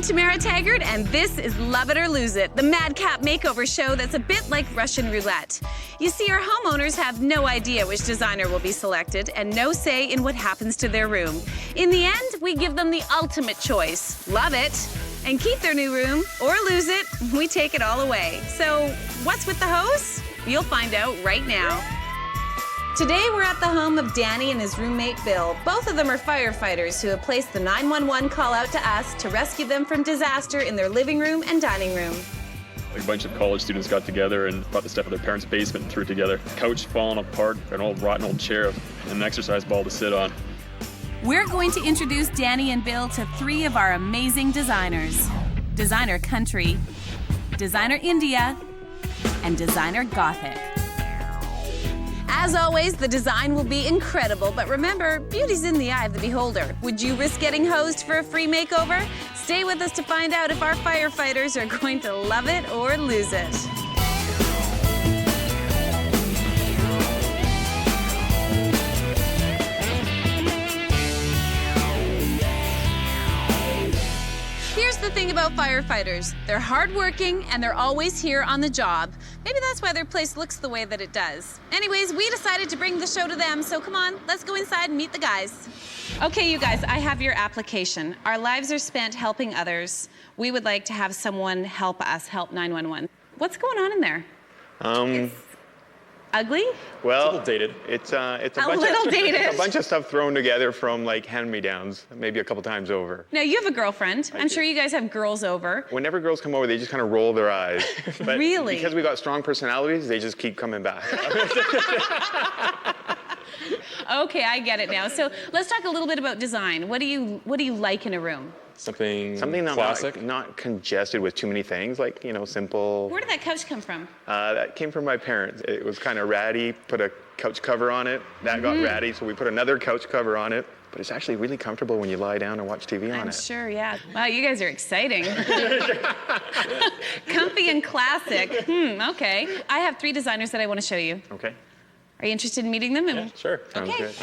I'm Tamara Taggart, and this is Love It or Lose It, the madcap makeover show that's a bit like Russian roulette. You see, our homeowners have no idea which designer will be selected and no say in what happens to their room. In the end, we give them the ultimate choice: love it and keep their new room, or lose it, we take it all away. So what's with the hose? You'll find out right now. Today, we're at the home of Danny and his roommate, Bill. Both of them are firefighters who have placed the 911 call out to us to rescue them from disaster in their living room and dining room. A bunch of college students got together and brought the stuff out of their parents' basement and threw it together. Couch falling apart, an old rotten old chair, and an exercise ball to sit on. We're going to introduce Danny and Bill to three of our amazing designers: Designer Country, Designer India, and Designer Gothic. As always, the design will be incredible, but remember, beauty's in the eye of the beholder. Would you risk getting hosed for a free makeover? Stay with us to find out if our firefighters are going to love it or lose it. Here's the thing about firefighters. They're hardworking and they're always here on the job. Maybe that's why their place looks the way that it does. Anyways, we decided to bring the show to them, so come on, let's go inside and meet the guys. Okay, you guys, I have your application. Our lives are spent helping others. We would like to have someone help us help 911. What's going on in there? It's ugly? Well, It's a little dated. It's dated. a bunch of stuff thrown together from like hand-me-downs, maybe a couple times over. Now, you have a girlfriend. I'm sure you guys have girls over. Whenever girls come over, they just kind of roll their eyes. But Really? Because we got strong personalities, they just keep coming back. Okay, I get it now. So let's talk a little bit about design. What do you like in a room? Something Classic. classic. Not congested with too many things, like, you know, simple. Where did that couch come from? That came from my parents. It was kind of ratty, put a couch cover on it. That got ratty, so we put another couch cover on it. But it's actually really comfortable when you lie down and watch TV on I'm it. sure, yeah. Wow, you guys are exciting. Comfy and classic. Okay. I have three designers that I want to show you. Okay. Are you interested in meeting them? Yeah, sure. Sounds Okay. good.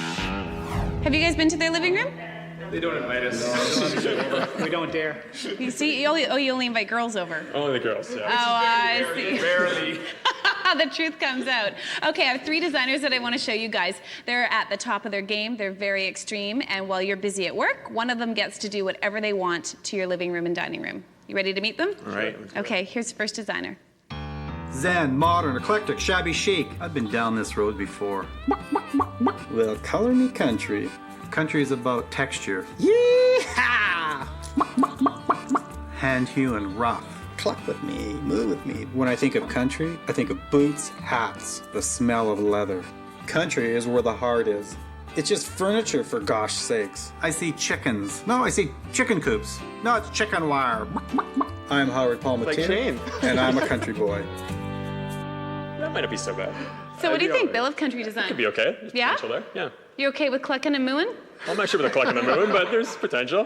Have you guys been to their living room? They don't invite us. We don't dare. You see, you only invite girls over. Only the girls, yeah. Oh, I see. Rarely. The truth comes out. Okay, I have three designers that I want to show you guys. They're at the top of their game. They're very extreme. And while you're busy at work, one of them gets to do whatever they want to your living room and dining room. You ready to meet them? All right. Okay, here's the first designer. Zen, modern, eclectic, shabby chic. I've been down this road before. Well, color me country. Country is about texture. Yeehaw! Hand hewn, rough. Cluck with me, move with me. When I think of country, I think of boots, hats, the smell of leather. Country is where the heart is. It's just furniture, for gosh sakes. I see chickens. No, I see chicken coops. No, it's chicken wire. I'm Howard Palmatier, Like Shane. and I'm a country boy. That might not be so bad. So what do you think, Bill, of country design? Could be okay. There's Yeah? potential there. Yeah. You okay with clucking and mooing? I'm not sure about the clock and the moon, but there's potential.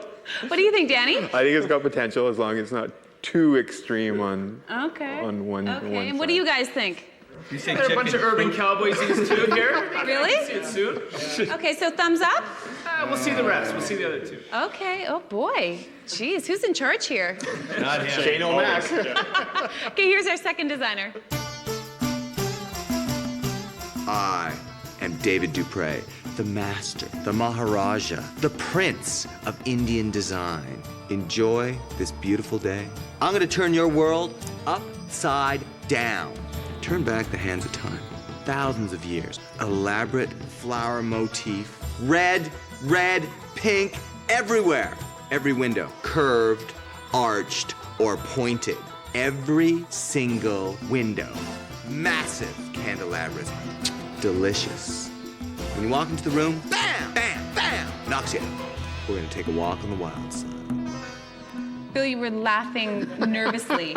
What do you think, Danny? I think it's got potential as long as it's not too extreme on Okay. on one Okay, and what do you guys think? You say There are a bunch of urban cowboys these two here. Really? See it soon. Okay, so thumbs up? We'll see the rest. We'll see the other two. Okay, oh boy. Jeez, who's in charge here? Not him. Shane O'Mac. Okay, here's our second designer. I am David Dupre, the master, the Maharaja, the prince of Indian design. Enjoy this beautiful day. I'm gonna turn your world upside down. Turn back the hands of time. Thousands of years. Elaborate flower motif. Red, pink, everywhere. Every window. Curved, arched, or pointed. Every single window. Massive candelabras. Delicious. When you walk into the room, bam, bam, bam, knocks you out. We're gonna take a walk on the wild side. Bill, you were laughing nervously.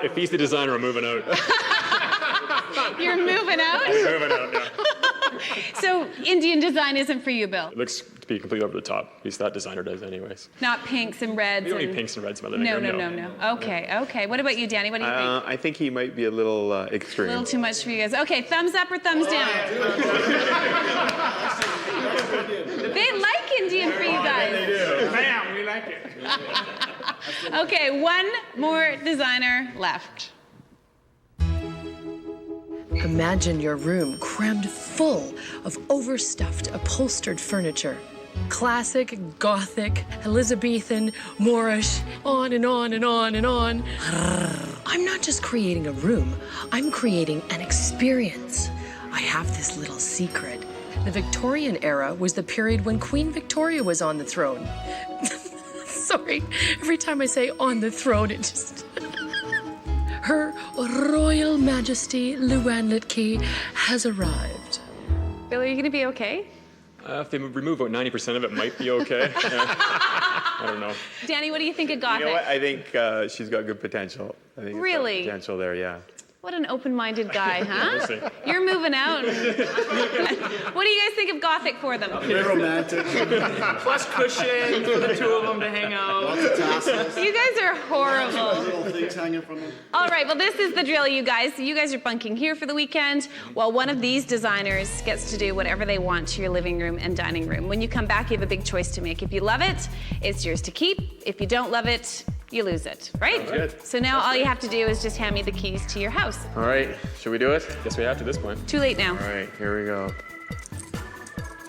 If he's the designer, I'm moving out. You're moving out? Moving out, yeah. So Indian design isn't for you, Bill? It looks to be completely over the top. At least that designer does anyways. Not pinks and reds? We don't and... need pinks and reds in my living No, room. no. Okay. What about you, Danny? What do you think? I think he might be a little A extreme. little too much for you guys. Okay, thumbs up or thumbs down? They like Indian for you guys. Bam, we like it. Okay, one more designer left. Imagine your room crammed full of overstuffed, upholstered furniture. Classic, Gothic, Elizabethan, Moorish, on and on and on and on. I'm not just creating a room, I'm creating an experience. I have this little secret. The Victorian era was the period when Queen Victoria was on the throne. Sorry, every time I say on the throne, it just... Her Royal Majesty Luann Litke has arrived. Bill, are you going to be okay? If they remove about 90% of it, might be okay. I don't know. Danny, what do you think of Gothic? You know what? I think she's got good potential. I think Really? it's got potential there, yeah. What an open-minded guy, huh? We'll see. You're moving out. What do you guys think of Gothic for them? Very romantic. Plus cushion for the two of them to hang out. Lots of tassels. You guys are horrible. Little things hanging from them. All right, well, this is the drill, you guys. You guys are bunking here for the weekend, while one of these designers gets to do whatever they want to your living room and dining room. When you come back, you have a big choice to make. If you love it, it's yours to keep. If you don't love it, you lose it, right? Good. So now all you have to do is just hand me the keys to your house. All right, should we do it? Guess we have to this point. Too late now. All right, here we go.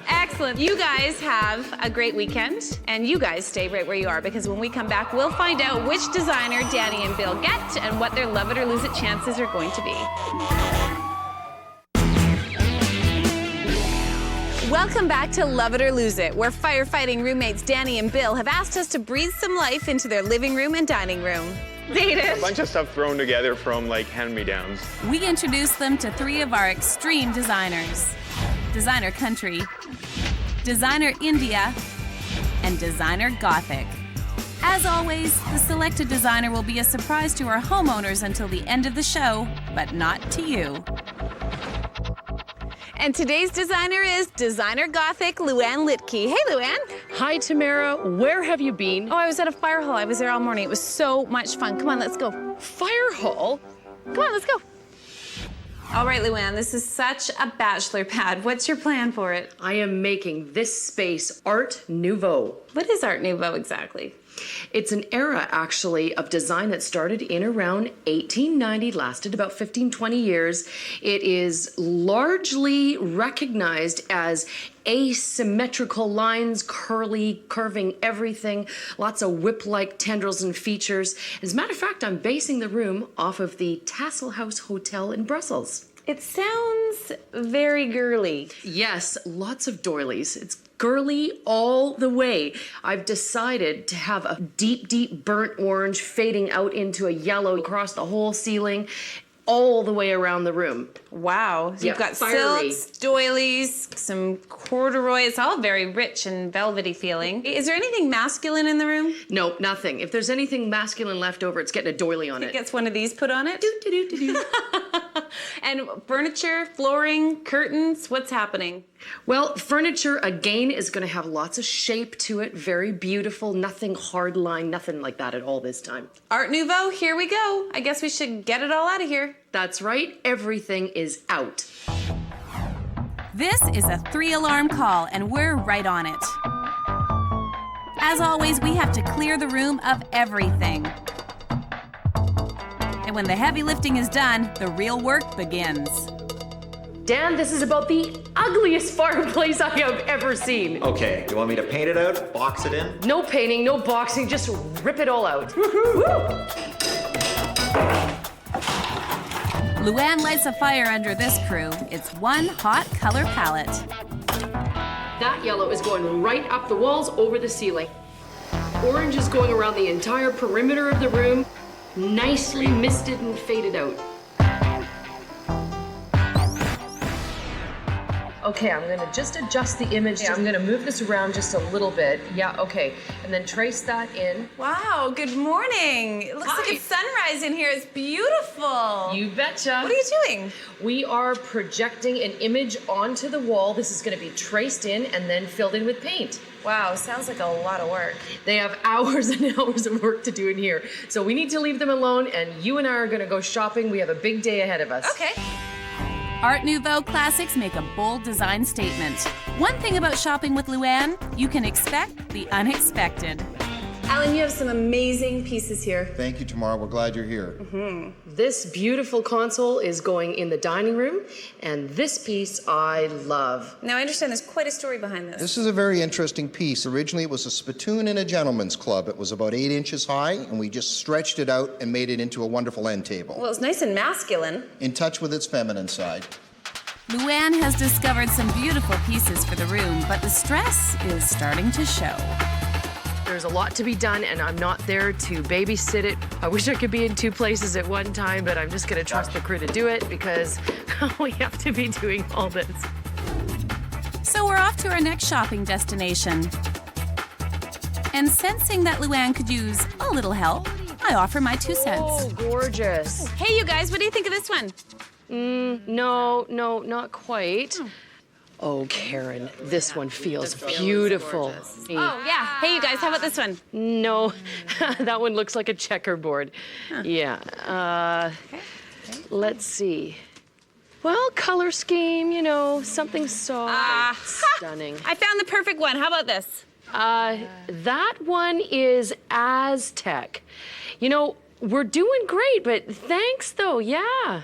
Excellent. You guys have a great weekend, and you guys stay right where you are, because when we come back, we'll find out which designer Danny and Bill get and what their love it or lose it chances are going to be. Welcome back to Love It or Lose It, where firefighting roommates Danny and Bill have asked us to breathe some life into their living room and dining room. A bunch of stuff thrown together from like hand-me-downs. We introduced them to three of our extreme designers: Designer Country, Designer India, and Designer Gothic. As always, the selected designer will be a surprise to our homeowners until the end of the show, but not to you. And today's designer is Designer Gothic, Luann Litke. Hey, Luann. Hi, Tamara. Where have you been? Oh, I was at a fire hall. I was there all morning. It was so much fun. Come on, let's go. Fire hall? Come on, let's go. All right, Luann, this is such a bachelor pad. What's your plan for it? I am making this space Art Nouveau. What is Art Nouveau exactly? It's an era, actually, of design that started in around 1890, lasted about 15, 20 years. It is largely recognized as asymmetrical lines, curving everything, lots of whip-like tendrils and features. As a matter of fact, I'm basing the room off of the Tassel House Hotel in Brussels. It sounds very girly. Yes, lots of doilies. It's girly all the way. I've decided to have a deep, deep burnt orange fading out into a yellow across the whole ceiling, all the way around the room. Wow. So Yeah, you've got fiery. silks, doilies, some corduroy. It's all very rich and velvety feeling. Is there anything masculine in the room? No, nothing. If there's anything masculine left over, it's getting a doily on It it. gets one of these put on it? Do-do-do-do-do. And furniture, flooring, curtains, what's happening? Well, furniture, again, is going to have lots of shape to it. Very beautiful. Nothing hard line, nothing like that at all this time. Art Nouveau, here we go. I guess we should get it all out of here. That's right. Everything is out. This is a 3-alarm call, and we're right on it. As always, we have to clear the room of everything. And when the heavy lifting is done, the real work begins. Dan, this is about the ugliest fireplace I have ever seen. Okay, you want me to paint it out, box it in? No painting, no boxing, just rip it all out. Luann lights a fire under this crew. It's one hot color palette. That yellow is going right up the walls over the ceiling. Orange is going around the entire perimeter of the room, nicely misted and faded out. Okay, I'm gonna just adjust the image. I'm gonna move this around just a little bit. Yeah, okay. And then trace that in. Wow, good morning. It looks like Hi. it's sunrise in here. It's beautiful. You betcha. What are you doing? We are projecting an image onto the wall. This is gonna be traced in and then filled in with paint. Wow, sounds like a lot of work. They have hours and hours of work to do in here. So we need to leave them alone, and you and I are gonna go shopping. We have a big day ahead of us. Okay. Art Nouveau classics make a bold design statement. One thing about shopping with Luann, you can expect the unexpected. Alan, you have some amazing pieces here. Thank you, Tamara. We're glad you're here. This beautiful console is going in the dining room, and this piece I love. Now, I understand there's quite a story behind this. This is a very interesting piece. Originally, it was a spittoon in a gentleman's club. It was about 8 inches high, and we just stretched it out and made it into a wonderful end table. Well, it's nice and masculine. In touch with its feminine side. Luann has discovered some beautiful pieces for the room, but the stress is starting to show. There's a lot to be done, and I'm not there to babysit it. I wish I could be in 2 places at one time, but I'm just going to trust the crew to do it because we have to be doing all this. So we're off to our next shopping destination. And sensing that Luann could use a little help, I offer my 2 cents. Oh, gorgeous. Hey, you guys, what do you think of this one? No, not quite. Oh, Karen, this one feels beautiful. Oh, yeah. Hey, you guys, how about this one? No, that one looks like a checkerboard. Yeah. Let's see. Well, color scheme, something soft, stunning. I found the perfect one. How about this? That one is Aztec. We're doing great, but thanks, though, yeah.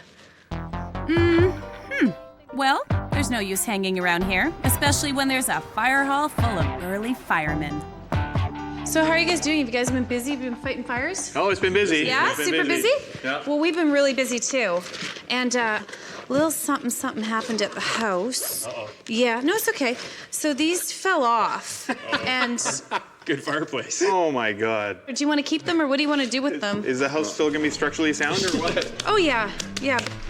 Well, there's no use hanging around here, especially when there's a fire hall full of burly firemen. So how are you guys doing? Have you guys been busy? Been fighting fires? Oh, it's been busy. Yeah, It's been super busy? Yeah. Well, we've been really busy too. And a little something happened at the house. Uh-oh. Yeah, no, it's okay. So these fell off. And Good fireplace. Oh my God. do you want to keep them or what do you want to do with them? Is the house still gonna be structurally sound or what? Oh, yeah.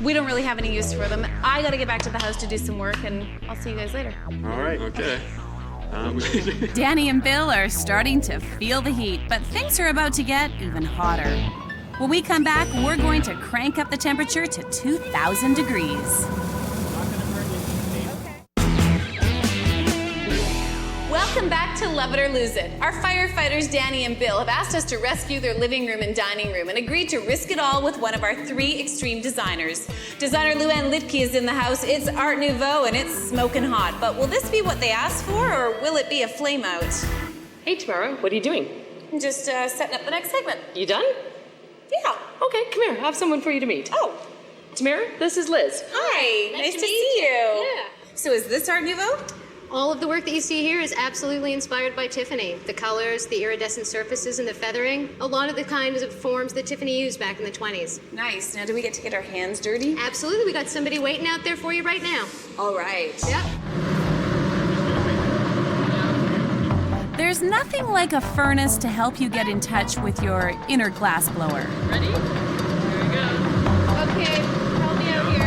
We don't really have any use for them. I got to get back to the house to do some work, and I'll see you guys later. All right. Okay. Danny and Bill are starting to feel the heat, but things are about to get even hotter. When we come back, we're going to crank up the temperature to 2,000 degrees. Welcome back to Love It or Lose It. Our firefighters, Danny and Bill, have asked us to rescue their living room and dining room and agreed to risk it all with one of our 3 extreme designers. Designer Luann Lipke is in the house. It's Art Nouveau and it's smoking hot. But will this be what they asked for or will it be a flame out? Hey, Tamara, what are you doing? I'm just setting up the next segment. You done? Yeah. Okay, come here. I have someone for you to meet. Oh. Tamara, this is Liz. Hi. Nice to see you. Yeah. So is this Art Nouveau? All of the work that you see here is absolutely inspired by Tiffany. The colors, the iridescent surfaces, and the feathering. A lot of the kinds of forms that Tiffany used back in the 20s. Nice. Now, do we get to get our hands dirty? Absolutely. We got somebody waiting out there for you right now. All right. Yep. There's nothing like a furnace to help you get in touch with your inner glass blower. Ready? Here we go. Okay, help me out here.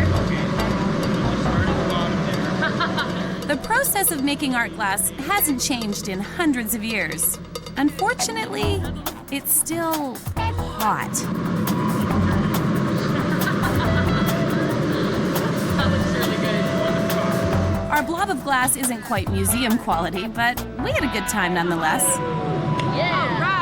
The process of making art glass hasn't changed in hundreds of years. Unfortunately, it's still hot. That looks really good. Our blob of glass isn't quite museum quality, but we had a good time nonetheless. Yeah. All right.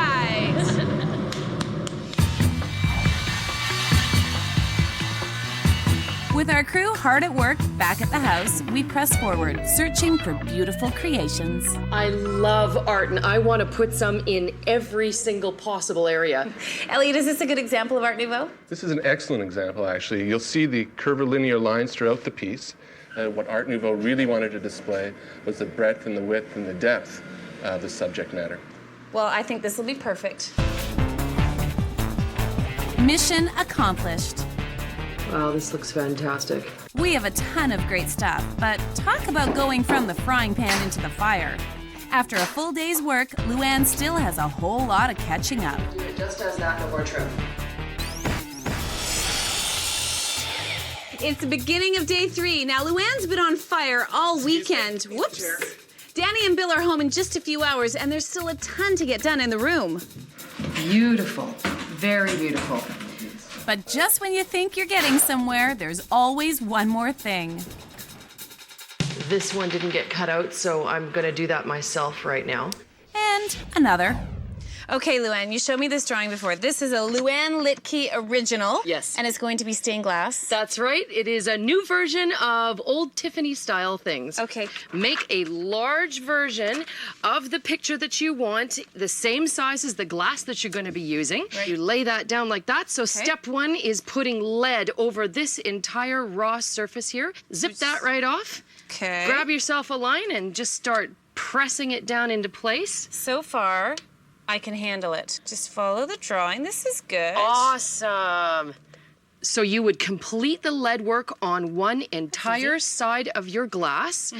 With our crew hard at work back at the house, we press forward, searching for beautiful creations. I love art, and I want to put some in every single possible area. Elliot, is this a good example of Art Nouveau? This is an excellent example, actually. You'll see the curvilinear lines throughout the piece. What Art Nouveau really wanted to display was the breadth and the width and the depth of the subject matter. Well, I think this will be perfect. Mission accomplished. Wow, this looks fantastic. We have a ton of great stuff, but talk about going from the frying pan into the fire. After a full day's work, Luann still has a whole lot of catching up. It just does that, no more trim. It's the beginning of day 3. Now, Luann's been on fire all weekend. Whoops. Danny and Bill are home in just a few hours, and there's still a ton to get done in the room. Beautiful. Very beautiful. But just when you think you're getting somewhere, there's always one more thing. This one didn't get cut out, so I'm gonna do that myself right now. And another. Okay, Luann, you showed me this drawing before. This is a Luann Littke original. Yes. And it's going to be stained glass. That's right. It is a new version of old Tiffany style things. Okay. Make a large version of the picture that you want, the same size as the glass that you're going to be using. Right. You lay that down like that. So step one is putting lead over this entire raw surface here. Zip that right off. Okay. Grab yourself a line and just start pressing it down into place. So far, I can handle it. Just follow the drawing. This is good. Awesome. So you would complete the lead work on one entire side of your glass.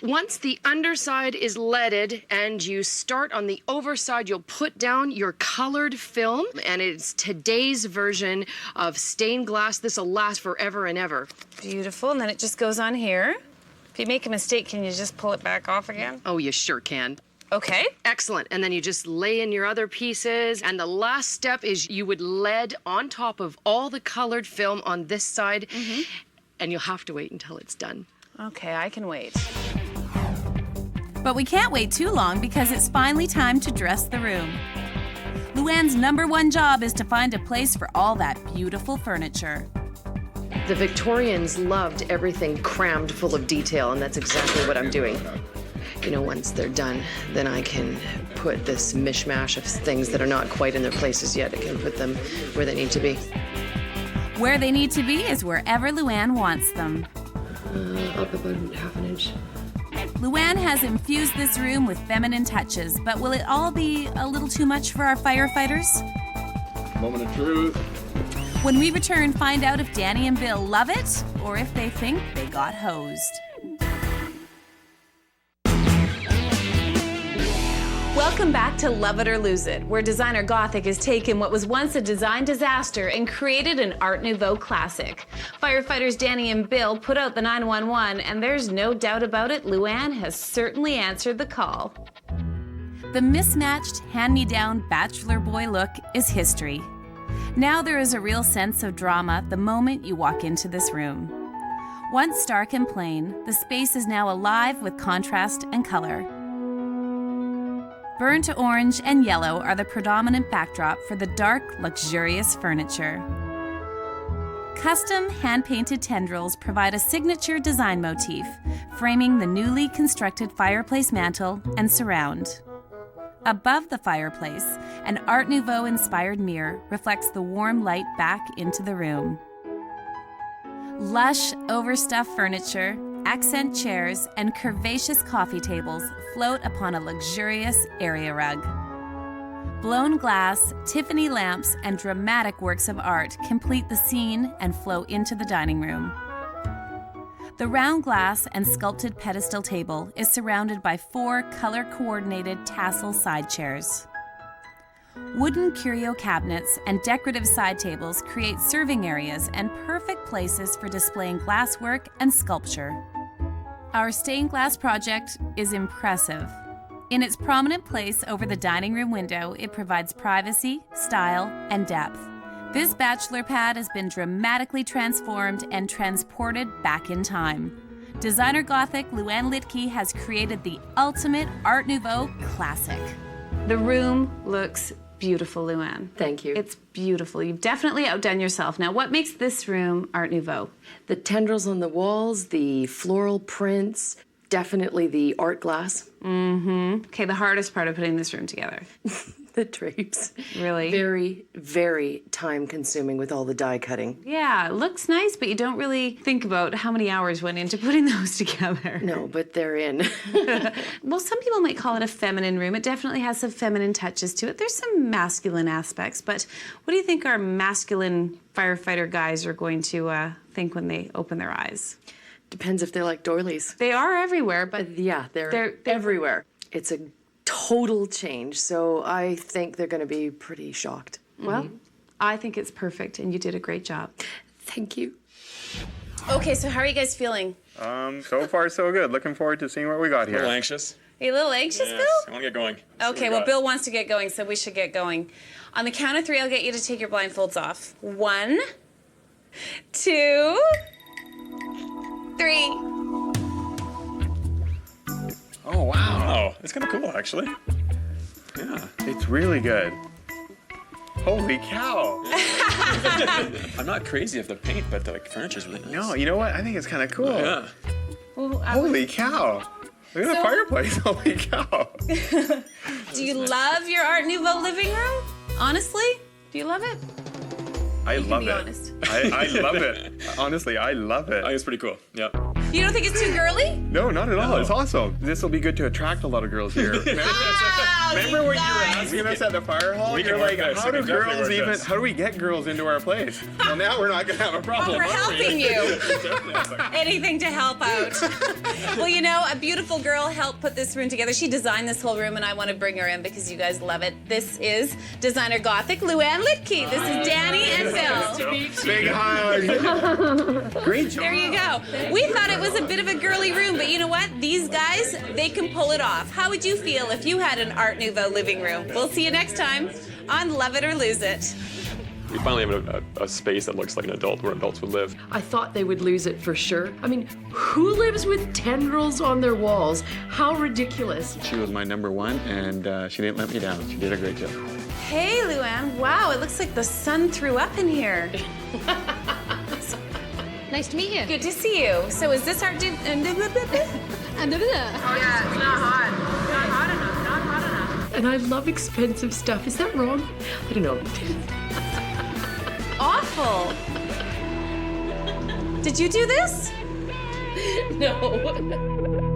Once the underside is leaded and you start on the overside, you'll put down your colored film, and it's today's version of stained glass. This will last forever and ever. Beautiful. And then it just goes on here. If you make a mistake, can you just pull it back off again? Oh, you sure can. Okay. Excellent. And then you just lay in your other pieces. And the last step is you would lead on top of all the colored film on this side. And you'll have to wait until it's done. Okay, I can wait. But we can't wait too long because it's finally time to dress the room. Luann's #1 job is to find a place for all that beautiful furniture. The Victorians loved everything crammed full of detail, and that's exactly what I'm doing. You know, once they're done, then I can put this mishmash of things that are not quite in their places yet. I can put them where they need to be. Where they need to be is wherever Luann wants them. Up about ½ an inch. Luann has infused this room with feminine touches, but will it all be a little too much for our firefighters? Moment of truth. When we return, find out if Danny and Bill love it or if they think they got hosed. Welcome back to Love It or Lose It, where Designer Gothic has taken what was once a design disaster and created an Art Nouveau classic. Firefighters Danny and Bill put out the 911, and there's no doubt about it, Luann has certainly answered the call. The mismatched, hand-me-down bachelor boy look is history. Now there is a real sense of drama the moment you walk into this room. Once stark and plain, the space is now alive with contrast and color. Burnt orange and yellow are the predominant backdrop for the dark, luxurious furniture. Custom hand-painted tendrils provide a signature design motif, framing the newly constructed fireplace mantel and surround. Above the fireplace, an Art Nouveau-inspired mirror reflects the warm light back into the room. Lush, overstuffed furniture, accent chairs, and curvaceous coffee tables float upon a luxurious area rug. Blown glass, Tiffany lamps, and dramatic works of art complete the scene and flow into the dining room. The round glass and sculpted pedestal table is surrounded by 4 color-coordinated tassel side chairs. Wooden curio cabinets and decorative side tables create serving areas and perfect places for displaying glasswork and sculpture. Our stained glass project is impressive. In its prominent place over the dining room window, it provides privacy, style, and depth. This bachelor pad has been dramatically transformed and transported back in time. Designer Gothic Luann Littke has created the ultimate Art Nouveau classic. The room looks beautiful, Luann. Thank you. It's beautiful. You've definitely outdone yourself. Now, what makes this room Art Nouveau? The tendrils on the walls, the floral prints, definitely the art glass. Okay, the hardest part of putting this room together. The drapes. Really? Very, very time-consuming with all the die cutting. Yeah, it looks nice, but you don't really think about how many hours went into putting those together. No, but they're in. Well, some people might call it a feminine room. It definitely has some feminine touches to it. There's some masculine aspects, but what do you think our masculine firefighter guys are going to think when they open their eyes? Depends if they're like doilies. They are everywhere, but yeah, they're everywhere. It's a total change, so I think they're going to be pretty shocked. Well, I think it's perfect, and you did a great job. Thank you. Okay, so how are you guys feeling? So far so good. Looking forward to seeing what we got A here. little anxious. Are you a little anxious, Yes, Bill? I want to get going. Okay, well, Bill wants to get going, so we should get going. On the count of 3, I'll get you to take your blindfolds off. 1, 2, 3. Oh, wow. It's kind of cool, actually. Yeah, it's really good. Holy cow! I'm not crazy of the paint, but the furniture's really nice. No, you know what? I think it's kind of cool. Yeah. Well, Holy cow! Look at the fireplace. Holy cow! Do you love your Art Nouveau living room? Honestly, do you love it? I You can love be it. honest. I love it. Honestly, I love it. I think it's pretty cool. Yeah. You don't think it's too girly? No, not at all. It's awesome. This will be good to attract a lot of girls here. Remember when you were asking us at the fire hall? We can You're work like, this. how We do can definitely girls work even? this. How do we get girls into our place? Well, now we're not gonna have a problem. Well, we're are we? helping you. Anything to help out. Well, you know, a beautiful girl helped put this room together. She designed this whole room, and I want to bring her in because you guys love it. This is designer Gothic Luann Litke. This is Danny and Phil. Big hug. Great job. There you go. We thought it was a bit of a girly room, but you know what? These guys, they can pull it off. How would you feel if you had an Art Nouveau living room? We'll see you next time on Love It or Lose It. We finally have a space that looks like an adult where adults would live. I thought they would lose it for sure. I mean, who lives with tendrils on their walls? How ridiculous. She was my #1, and she didn't let me down. She did a great job. Hey, Luann. Wow, it looks like the sun threw up in here. Nice to meet you. Good to see you. So is this our... Yeah, And I love expensive stuff. Is that wrong? I don't know. Awful. Did you do this? No.